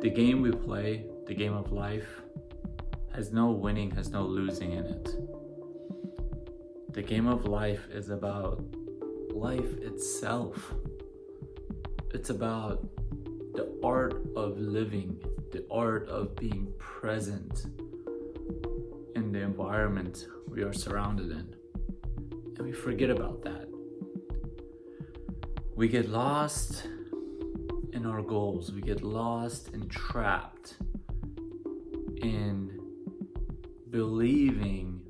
The game we play, the game of life, has no winning, has no losing in it. The game of life is about life itself. It's about the art of living, the art of being present in the environment we are surrounded in. And we forget about that. We get lost in our goals. We get lost and trapped in believing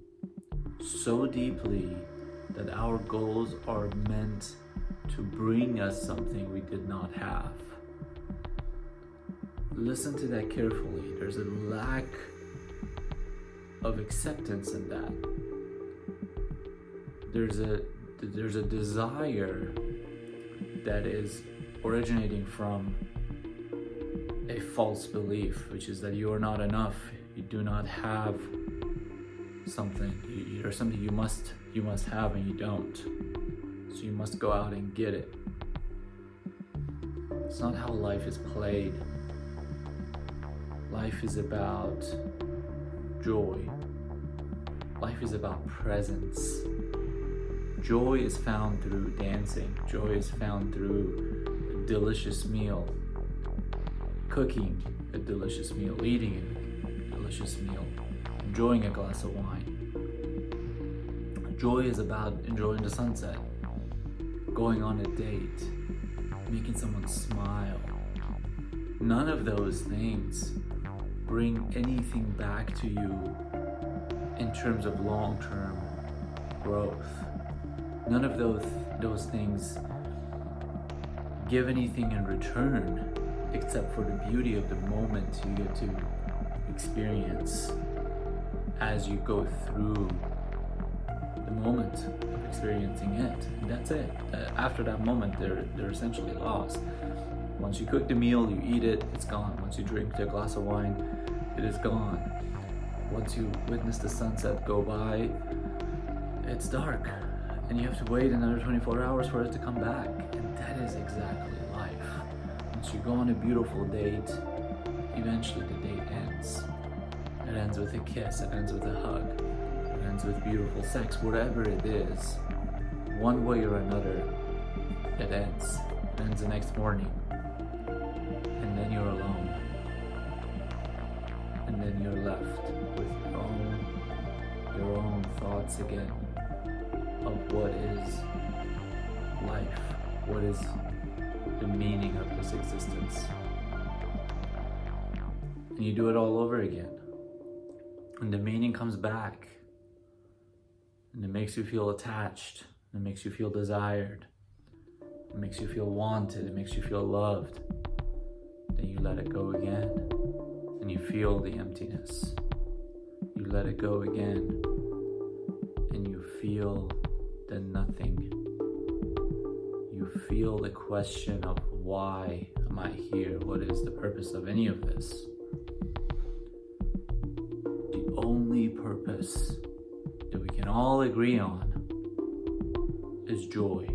so deeply that our goals are meant to bring us something we did not have. Listen to that carefully. There's a lack of acceptance in that. There's a desire that is originating from a false belief, which is that you are not enough. You do not have something. There's something you must have and you don't. So you must go out and get it. It's not how life is played. Life is about joy. Life is about presence. Joy is found through dancing. Joy is found through a delicious meal, cooking a delicious meal, eating a delicious meal, enjoying a glass of wine. Joy is about enjoying the sunset, going on a date, making someone smile. None of those things bring anything back to you in terms of long-term growth. None of those things give anything in return except for the beauty of the moment you get to experience as you go through the moment of experiencing it. And that's it. After that moment, they're essentially lost. Once you cook the meal, you eat it, it's gone. Once you drink a glass of wine, it is gone. Once you witness the sunset go by, it's dark. And you have to wait another 24 hours for it to come back. And that is exactly life. Once you go on a beautiful date, eventually the date ends. It ends with a kiss, it ends with a hug, it ends with beautiful sex, whatever it is. One way or another, it ends. It ends the next morning. And then you're alone. And then you're left with your own thoughts again of what is life, what is the meaning of this existence. And you do it all over again. And the meaning comes back. And it makes you feel attached. It makes you feel desired. It makes you feel wanted. It makes you feel loved. Then you let it go again. And you feel the emptiness. You let it go again. And you feel the nothing. You feel the question of why am I here? What is the purpose of any of this? The only purpose that we can all agree on is joy.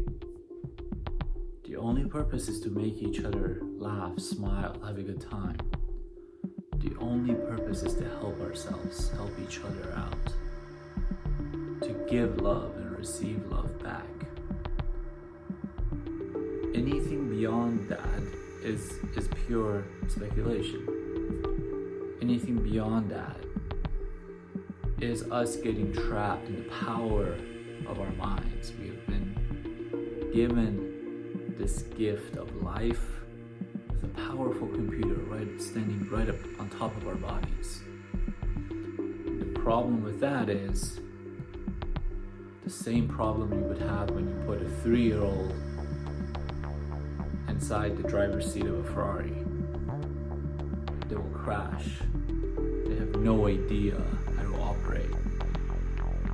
The only purpose is to make each other laugh, smile, have a good time. The only purpose is to help ourselves, help each other out, to give love and receive love back. Anything beyond that is pure speculation. Anything beyond that is us getting trapped in the power of our minds. We have been given this gift of life with a powerful computer standing right up on top of our bodies. The problem with that is the same problem you would have when you put a 3-year-old inside the driver's seat of a Ferrari. They will crash. They have no idea how to operate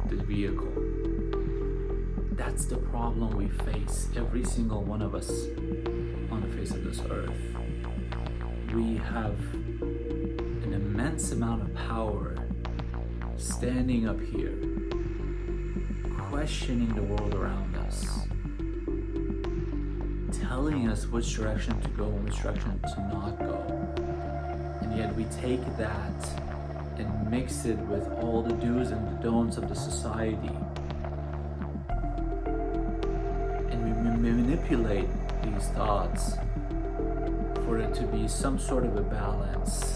the vehicle. That's the problem we face, every single one of us on the face of this earth. We have an immense amount of power standing up here, questioning the world around us, telling us which direction to go and which direction to not go. we take that and mix it with all the do's and the don'ts of the society, and we manipulate these thoughts for it to be some sort of a balance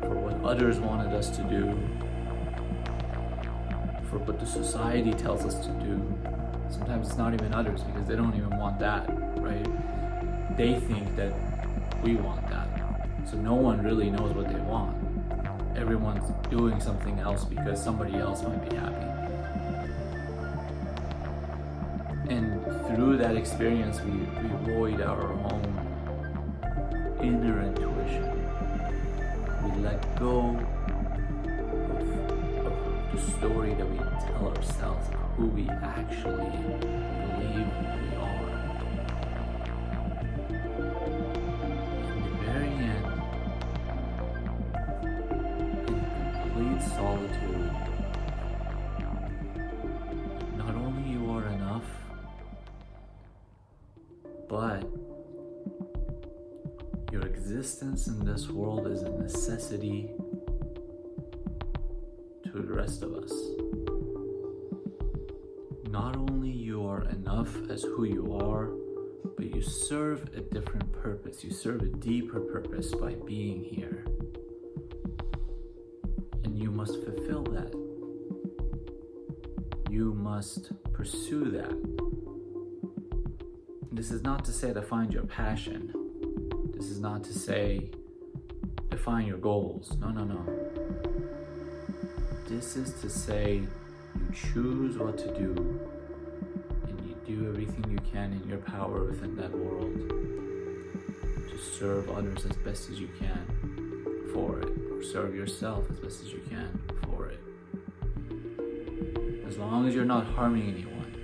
for what others wanted us to do, for what the society tells us to do. Sometimes it's not even others, because they don't even want that, right? They think that we want that. So no one really knows what they want. Everyone's doing something else because somebody else might be happy. And through that experience, we avoid our own inner intuition. We let go of the story that we tell ourselves of who we actually believe we are. In the very end, in complete solitude, not only you are enough, but your existence in this world is a necessity to the rest of us. Not only you are enough as who you are, but you serve a different purpose. You serve a deeper purpose by being here. And you must fulfill that. You must pursue that. This is not to say to find your passion. This is not to say define your goals. No. This is to say you choose what to do, and you do everything you can in your power within that world to serve others as best as you can for it, or serve yourself as best as you can for it. As long as you're not harming anyone,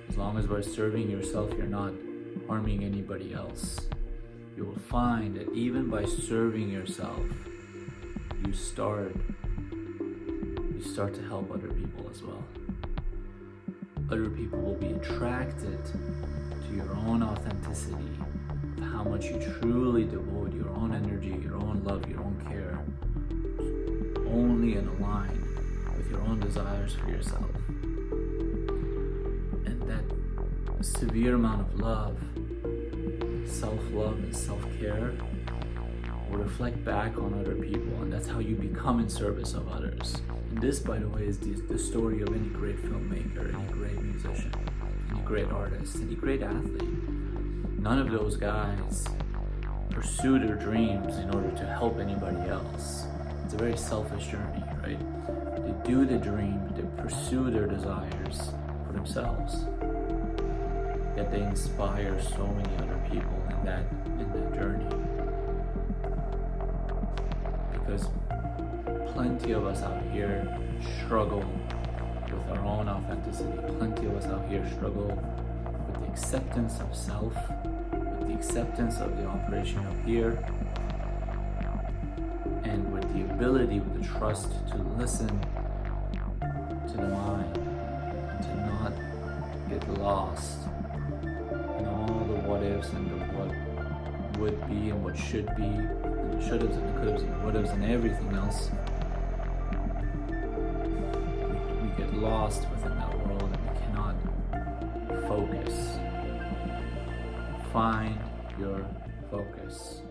as long as by serving yourself you're not harming anybody else, you will find that even by serving yourself, you start to help other people as well. Other people will be attracted to your own authenticity, of how much you truly devote your own energy, your own love, your own care, only in line with your own desires for yourself. And that severe amount of love, self-love and self-care will reflect back on other people, and that's how you become in service of others. And this, by the way, is the story of any great filmmaker, any great musician, any great artist, any great athlete. None of those guys pursue their dreams in order to help anybody else. It's a very selfish journey, right? They do the dream, they pursue their desires for themselves. Yet they inspire so many other people in that journey. Because plenty of us out here struggle with our own authenticity. Plenty of us out here struggle with the acceptance of self, with the acceptance of the operation up here, and with the ability, with the trust to listen to the mind, to not get lost in all the what ifs and the what would be and what should be, and the should haves and the could haves and the would haves and everything else. We get lost within that world and we cannot focus. Find your focus.